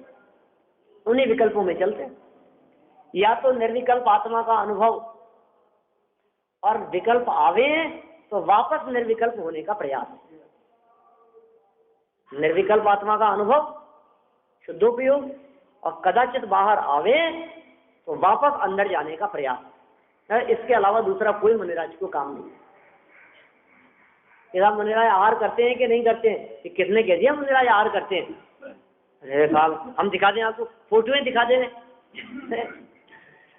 उन्हीं विकल्पों में चलते हैं। या तो निर्विकल्प आत्मा का अनुभव, और विकल्प आवे तो वापस निर्विकल्प होने का प्रयास। निर्विकल्प आत्मा का अनुभव, शुद्धोपयोग, और कदाचित बाहर आवे तो वापस अंदर जाने का प्रयास। इसके अलावा दूसरा कोई मुनिराज को काम नहीं। आप मुनिराज आहार करते हैं कि नहीं करते हैं, कि किसने कह दिया मुनिराज आहार करते हैं? अरे साहब हम दिखा दें आपको, फोटोएं दिखा दें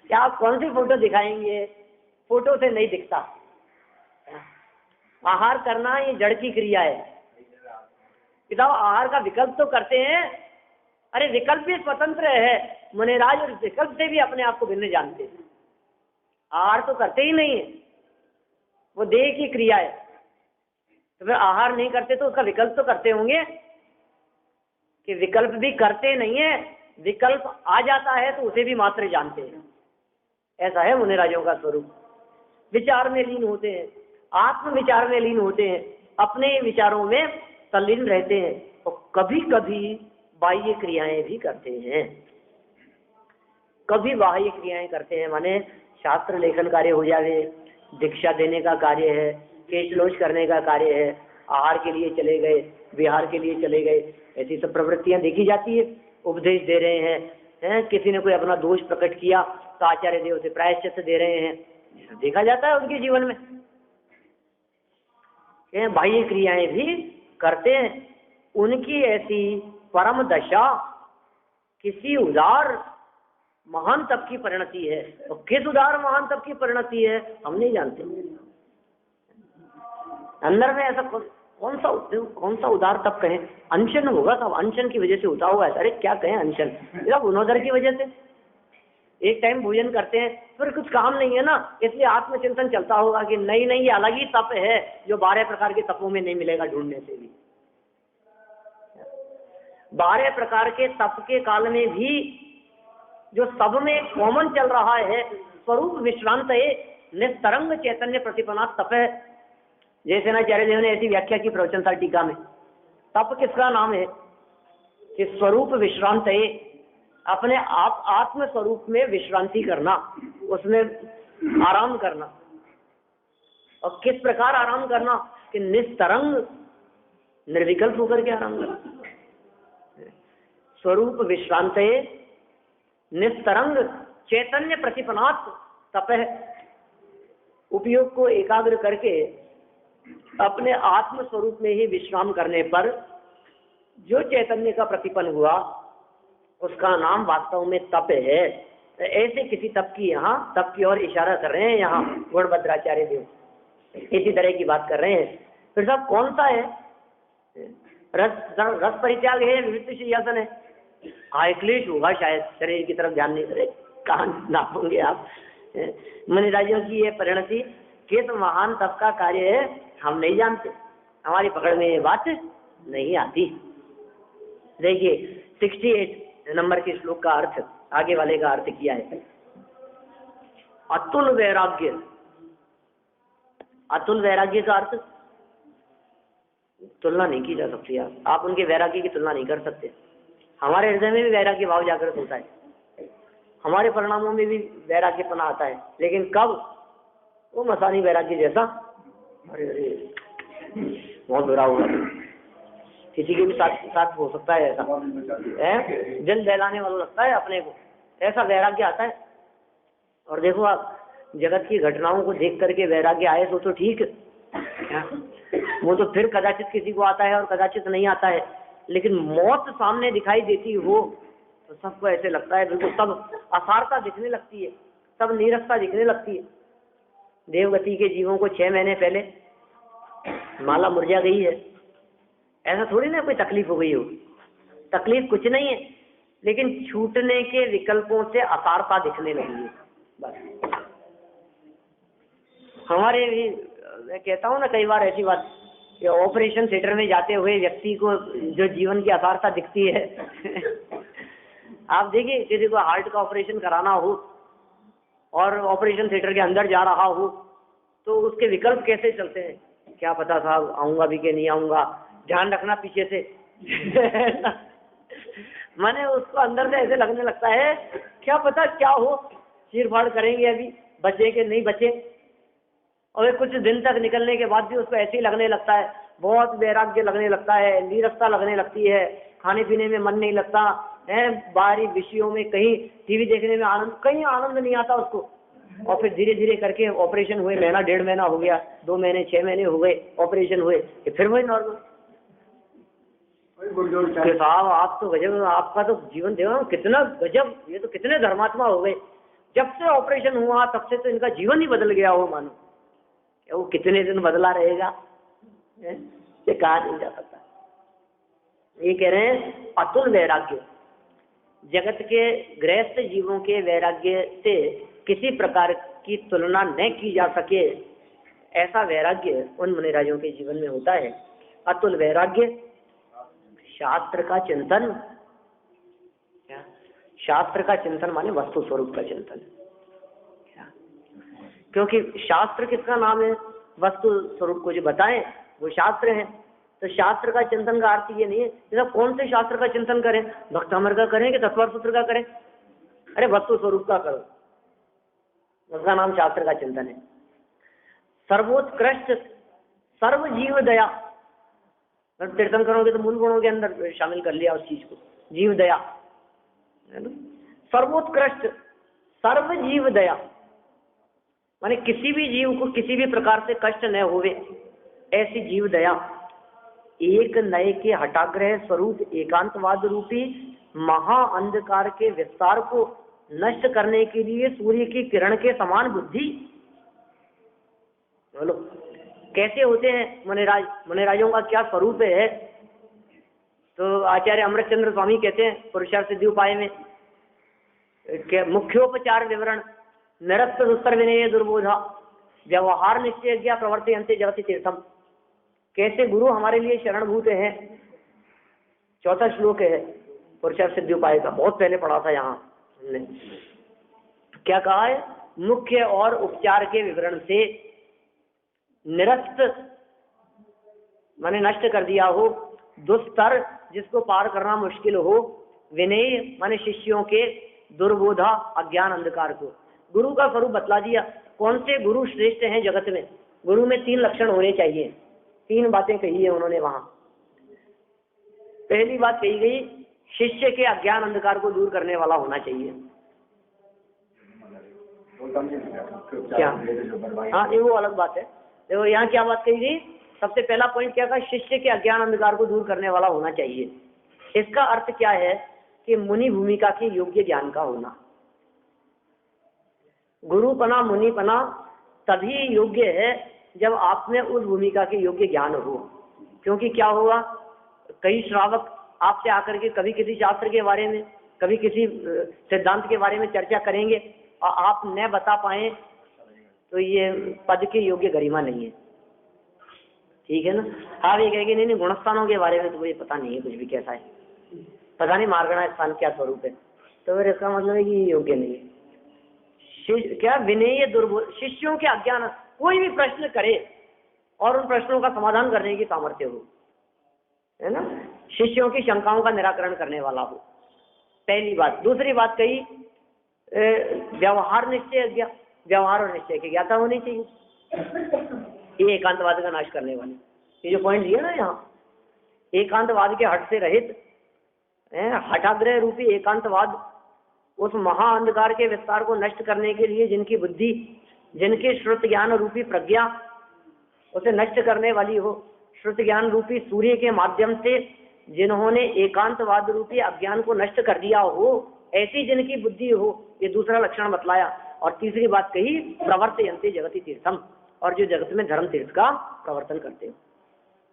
क्या आप कौन सी फोटो दिखाएंगे? फोटो से नहीं दिखता। आहार करना ये जड़ की क्रिया है। पिता आहार का विकल्प तो करते हैं, अरे विकल्प भी स्वतंत्र है, मुनिराज और विकल्प से भी अपने आप को भिन्न जानते हैं। आहार तो करते ही नहीं है, वो देह की क्रिया है। तो फिर आहार नहीं करते तो उसका विकल्प तो करते होंगे, कि विकल्प भी करते नहीं है, विकल्प आ जाता है तो उसे भी मात्र जानते हैं। ऐसा है मुनिराजों का स्वरूप। विचार में लीन होते हैं, आत्म विचार में लीन होते हैं, अपने विचारों में तल्लीन रहते हैं, और कभी कभी बाह्य क्रियाएं भी करते हैं। कभी बाह्य क्रियाएं करते हैं, माने शास्त्र लेखन कार्य हो जाए, दीक्षा देने का कार्य है, केशलोच करने का कार्य है, आहार के लिए चले गए, विहार के लिए चले गए, ऐसी सब प्रवृत्तियां देखी जाती है। उपदेश दे रहे हैं, किसी ने कोई अपना दोष प्रकट किया तो आचार्य देव से प्रायश्चित दे रहे हैं, देखा जाता है उनके जीवन में। बाह्य क्रियाएं भी करते हैं। उनकी ऐसी परम दशा किसी उदार महान तप की परिणति है। तो किस उदार महान तप की परिणति है हम नहीं जानते। अंदर में ऐसा कौन सा उदार तप कहें, अनशन होगा तब, अनशन की वजह से होता होगा। अरे क्या कहें अनशन, गुणोदर की वजह से। एक टाइम भोजन करते हैं, फिर कुछ काम नहीं है ना, इसलिए आत्मचिंतन चलता होगा कि नहीं ये अलग ही तप है जो 12 प्रकार के तपों में नहीं मिलेगा ढूंढने से भी। 12 प्रकार के तप के काल में भी जो सब में कॉमन चल रहा है, स्वरूप विश्रांत है, निस्तरंग चैतन्य प्रतिपन्ना तप है। जैसे ना आचार्य देव ने ऐसी व्याख्या की प्रवचन सार टीका में, तप किसका नाम है कि स्वरूप विश्रांत है, अपने आप आत्म स्वरूप में विश्रांति करना, उसमें आराम करना। और किस प्रकार आराम करना कि निस्तरंग निर्विकल्प होकर के आराम करना। स्वरूप विश्रांत है, निस्तरंग चैतन्य प्रतिपन्नात् तप है। उपयोग को एकाग्र करके अपने आत्म स्वरूप में ही विश्राम करने पर जो चैतन्य का प्रतिपन्न हुआ उसका नाम वास्तव में तप है। ऐसे किसी तप की यहाँ तप की ओर इशारा कर रहे हैं, यहाँ गौड़भद्राचार्य देव इसी तरह की बात कर रहे हैं। फिर साहब कौन सा है, रस परित्याग है, निवृत्ति सिंहासन है, क्लेश होगा शायद, शरीर की तरफ ध्यान नहीं करे, कहाँ नापोगे आप। मुनिराजों की ये परिणति किस महान तप का कार्य है हम नहीं जानते, हमारी पकड़ में ये बात नहीं आती। देखिए 68 नंबर के श्लोक का अर्थ, आगे वाले का अर्थ किया है, अतुल वैराग्य। अतुल वैराग्य का अर्थ तुलना नहीं की जा सकती। आप उनके वैराग्य की तुलना नहीं कर सकते। हमारे हृदय में भी वैराग्य भाव जागृत होता है, हमारे परिणामों में भी वैराग्यपना आता है, लेकिन कब, वो मसानी वैराग्य जैसा, अरे बहुत बुरा होगा, किसी के भी साथ हो सकता है ऐसा, जल बहलाने वाला लगता है अपने को, ऐसा वैराग्य आता है। और देखो आप जगत की घटनाओं को देख करके वैराग्य आए तो ठीक, वो तो फिर कदाचित किसी को आता है और कदाचित नहीं आता है, लेकिन मौत सामने दिखाई देती हो तो सबको ऐसे लगता है, बिल्कुल सब असारता दिखने लगती है, सब नीरसता दिखने लगती है। देवगति के जीवों को 6 महीने पहले माला मुरझा गई है, ऐसा थोड़ी ना कोई तकलीफ हो गई हो, तकलीफ कुछ नहीं है, लेकिन छूटने के विकल्पों से असारता दिखने लगी है बस। हमारे भी, मैं कहता हूँ ना कई बार ऐसी बात कि ऑपरेशन थिएटर में जाते हुए व्यक्ति को जो जीवन की असारता दिखती है आप देखिए किसी को हार्ट का ऑपरेशन कराना हो और ऑपरेशन थिएटर के अंदर जा रहा हो तो उसके विकल्प कैसे चलते हैं, क्या पता साहब आऊंगा भी कि नहीं आऊंगा, ध्यान रखना पीछे से मैंने उसको अंदर से ऐसे लगने लगता है क्या पता क्या हो, चीर फाड़ करेंगे, अभी बचे कि नहीं बचे। और कुछ दिन तक निकलने के बाद भी उसको ऐसे ही लगने लगता है, बहुत वैराग्य लगने लगता है, नीरसता लगने लगती है, खाने पीने में मन नहीं लगता है, बाहरी विषयों में कहीं टीवी देखने में आनंद, कहीं आनंद नहीं आता उसको। और फिर धीरे धीरे करके ऑपरेशन हुए, महीना 1.5 महीना हो गया, 2 महीने 6 महीने हो गए ऑपरेशन हुए, फिर वही नॉर्मल। साहब आप तो गजब, आपका तो जीवन देखो कितना गजब, ये तो कितने धर्मात्मा हो गए, जब से ऑपरेशन हुआ तब से तो इनका जीवन ही बदल गया हो मानो। वो कितने दिन बदला रहेगा ये कहा नहीं जा सकता। ये कह रहे हैं अतुल वैराग्य, जगत के गृहस्थ जीवों के वैराग्य से किसी प्रकार की तुलना न की जा सके, ऐसा वैराग्य उन मुनिराजों के जीवन में होता है। अतुल वैराग्य, शास्त्र का चिंतन, शास्त्र का चिंतन माने वस्तु स्वरूप का चिंतन, क्योंकि शास्त्र किसका नाम है? वस्तु स्वरूप को जो बताएं वो शास्त्र है। तो शास्त्र का चिंतन का अर्थ ये नहीं है जैसा कौन से शास्त्र का चिंतन करें, भक्तामर का करें कि तत्वर सूत्र का करें? अरे वस्तु स्वरूप का करो, उसका नाम शास्त्र का चिंतन है। सर्वोत्कृष्ट सर्व जीव दया, तीर्थन करोगे तो मूल गुणों के अंदर शामिल कर लिया उस चीज को, जीव दया है ना। सर्वोत्कृष्ट सर्व जीव दया माने किसी भी जीव को किसी भी प्रकार से कष्ट न होवे, ऐसी जीव दया एक नए के हटाग्रह स्वरूप एकांतवाद रूपी महा अंधकार के विस्तार को नष्ट करने के लिए सूर्य की किरण के समान बुद्धि। बोलो कैसे होते हैं मुनिराज? मुनिराजों का क्या स्वरूप है? तो आचार्य अमृतचंद्र स्वामी कहते हैं पुरुषार्थ सिद्धि उपाय में, मुख्योपचार विवरण निरस्त दुस्तर विनय दुर्बोधा व्यवहार निश्चय ज्ञा प्रवर्तयन्ते जगति तीर्थम। कैसे गुरु हमारे लिए शरणभूत है, चौथा श्लोक है पुरुषार्थ सिद्धि उपाय का, बहुत पहले पढ़ा था यहाँ हमने। क्या कहा है? मुख्य और उपचार के विवरण से निरस्त माने नष्ट कर दिया हो, दुस्तर जिसको पार करना मुश्किल हो, विनय माने शिष्यों के दुर्बोधा अज्ञान अंधकार को। गुरु का स्वरूप बतला दिया, कौन से गुरु श्रेष्ठ हैं जगत में। गुरु में 3 लक्षण होने चाहिए, 3 बातें कही है उन्होंने वहां। पहली बात कही गई, शिष्य के अज्ञान अंधकार को दूर करने वाला होना चाहिए। क्या? हाँ ये वो अलग बात है। देखो यहाँ क्या बात कही गई, सबसे पहला पॉइंट क्या था? शिष्य के अज्ञान अंधकार को दूर करने वाला होना चाहिए। इसका अर्थ क्या है कि मुनि भूमिका के योग्य ज्ञान का होना। गुरुपना मुनिपना तभी योग्य है जब आप में उस भूमिका के योग्य ज्ञान हो। क्योंकि क्या होगा, कई श्रावक आपसे आकर के कभी किसी शास्त्र के बारे में, कभी किसी सिद्धांत के बारे में चर्चा करेंगे और आप न बता पाए तो ये पद के योग्य गरिमा नहीं है, ठीक है ना। हाँ ये कहेंगे नहीं गुणस्थानों के बारे में तो मुझे पता नहीं है कुछ भी, कैसा है पता नहीं, मार्गणा स्थान क्या स्वरूप है, तो फिर इसका मतलब है कि योग्य नहीं है। क्या विनय दुर्बोध, शिष्यों के अज्ञान, कोई भी प्रश्न करे और उन प्रश्नों का समाधान करने की सामर्थ्य हो, है ना, शिष्यों की शंकाओं का निराकरण करने वाला हो, पहली बात। दूसरी बात कही व्यवहार निश्चय, व्यवहार और निश्चय की ज्ञाता होनी चाहिए। ये एकांतवाद का नाश करने वाले, ये जो पॉइंट दिया ना यहाँ, एकांतवाद के हट से रहित, हठाग्रह रूपी एकांतवाद उस महा अंधकार के विस्तार को नष्ट करने के लिए जिनकी बुद्धि, जिनके श्रुत ज्ञान रूपी प्रज्ञा उसे नष्ट करने वाली हो, श्रुत ज्ञान रूपी सूर्य के माध्यम से जिन्होंने एकांतवाद रूपी अज्ञान को नष्ट कर दिया हो, ऐसी जिनकी बुद्धि हो, ये दूसरा लक्षण बतलाया। और तीसरी बात कही प्रवर्तयन्ते जगति तीर्थम, और जो जगत में धर्म तीर्थ का प्रवर्तन करते हो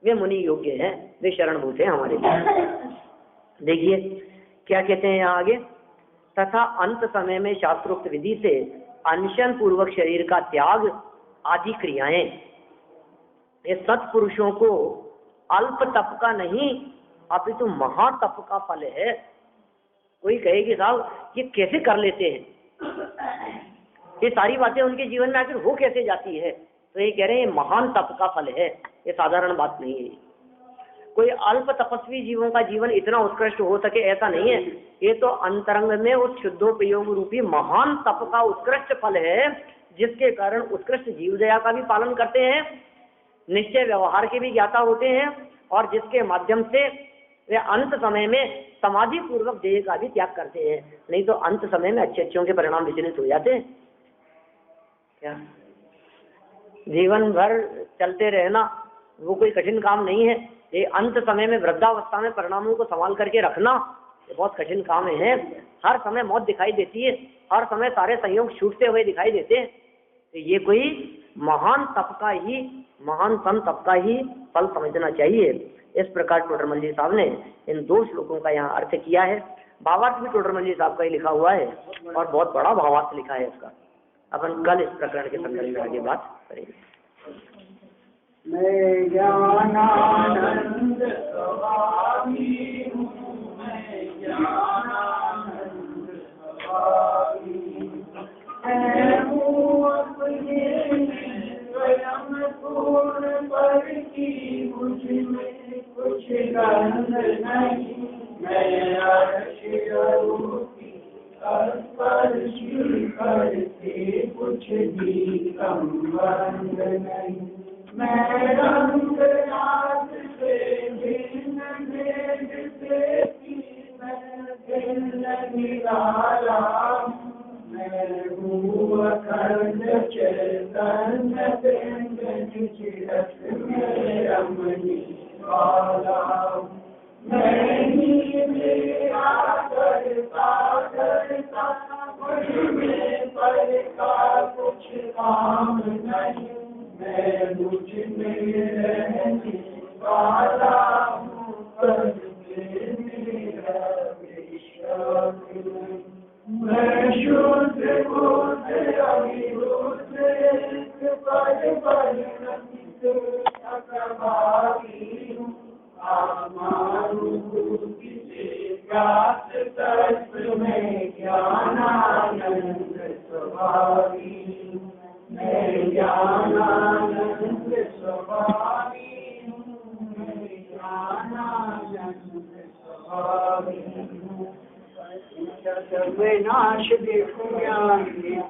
वे मुनि योग्य हैं, वे शरणभूत हैं हमारे लिए। देखिए क्या कहते हैं यहाँ आगे, तथा अंत समय में शास्त्रोक्त विधि से अनशन पूर्वक शरीर का त्याग आदि क्रियाएं, ये सत्पुरुषों को अल्प तप का नहीं अपितु महातप का फल है। कोई कहे कि साहब ये कैसे कर लेते हैं, ये सारी बातें उनके जीवन में आखिर हो कैसे जाती है, तो ये कह रहे हैं महान तप का फल है, ये साधारण बात नहीं है। कोई अल्प तपस्वी जीवों का जीवन इतना उत्कृष्ट हो सके ऐसा नहीं है, ये तो अंतरंग में उस शुद्धोपयोग रूपी महान तप का उत्कृष्ट फल है, जिसके कारण उत्कृष्ट जीव दया का भी पालन करते हैं, निश्चय व्यवहार के भी ज्ञाता होते हैं, और जिसके माध्यम से वे अंत समय में समाधि पूर्वक देह का भी त्याग करते हैं। नहीं तो अंत समय में अच्छे अच्छों के परिणाम विचलित हो जाते हैं। क्या जीवन भर चलते रहना वो कोई कठिन काम नहीं है, ये अंत समय में वृद्धावस्था में परिणामों को संभाल करके रखना ये बहुत कठिन काम है। हर समय मौत दिखाई देती है, हर समय सारे संयोग छूटते हुए दिखाई देते हैं, तो ये कोई महान संत तप का ही फल समझना चाहिए। इस प्रकार टोडरमल जी साहब ने इन 2 श्लोकों का यहाँ अर्थ किया है। भावार्थ भी टोडरमल जी साहब का ही लिखा हुआ है और बहुत बड़ा भावार्थ लिखा है इसका। अपन कल इस प्रकरण के संदर्भ में आगे बात करेंगे। मैं ज्ञानानंद स्वामी हूँ, मैं ज्ञानानंद स्वामी हूँ, अपने स्वयं पूर्ण पर की मुझ में कुछ गंध नहीं। मैं अर्श रूपी स्पर्शी करते कुछ भी संबंध नहीं। मैं रंग रात से भिन्न भेद से मैं भिन्न निराला। मैं हूँ अखंड चैतन्य बिंब चिरत में रमणी वाला। मैं ही मेरा करता करता मुझमें पर का कुछ काम नहीं। मैं मुझ में रहने वाला हूँ, पर मेरा विश्वास नहीं। मैं शुद्ध बुद्ध अभिभूत एक परिणमित अप्रभावी हूँ। आत्मानुभूति से प्राप्त तत्व में ज्ञानानंद स्वभावी हूँ। मैं ज्ञानानंद स्वभावी हूँ, मैं ज्ञानानंद स्वभावी हूँ। विनाश देखो ज्ञान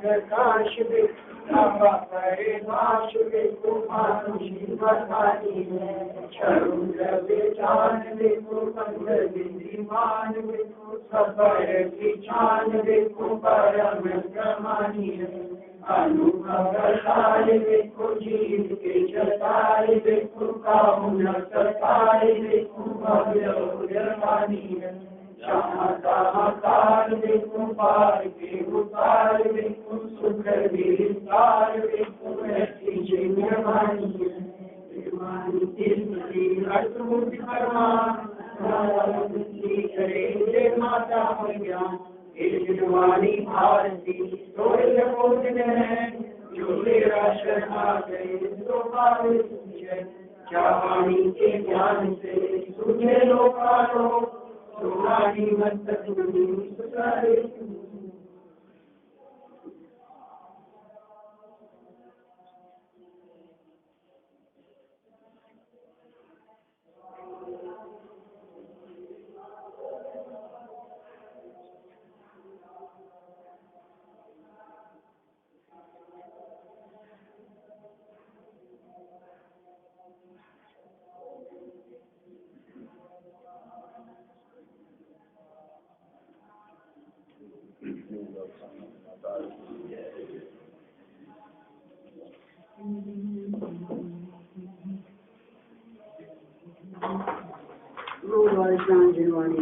प्रकाश देखो परिभाष देखो मानुषी बधाई है। क्षरुद्र विचान देखो पंड विधिमान देखो सबर की छान देखो परम प्रमाणी है। अनुभव सार देखो जीव के जतार देखो कामुन सतार देखो भव्यवानी है। जहाँ देखो पार के उतार देखो सुख विस्तार देखो ऐसी जिम्मेवानी करेंगे माता ज्ञान वाणी भारती जो तेरा शर्मा गए तो वाणी के ज्ञान से तुझे लोकालो वाणी मत Lord, I stand in one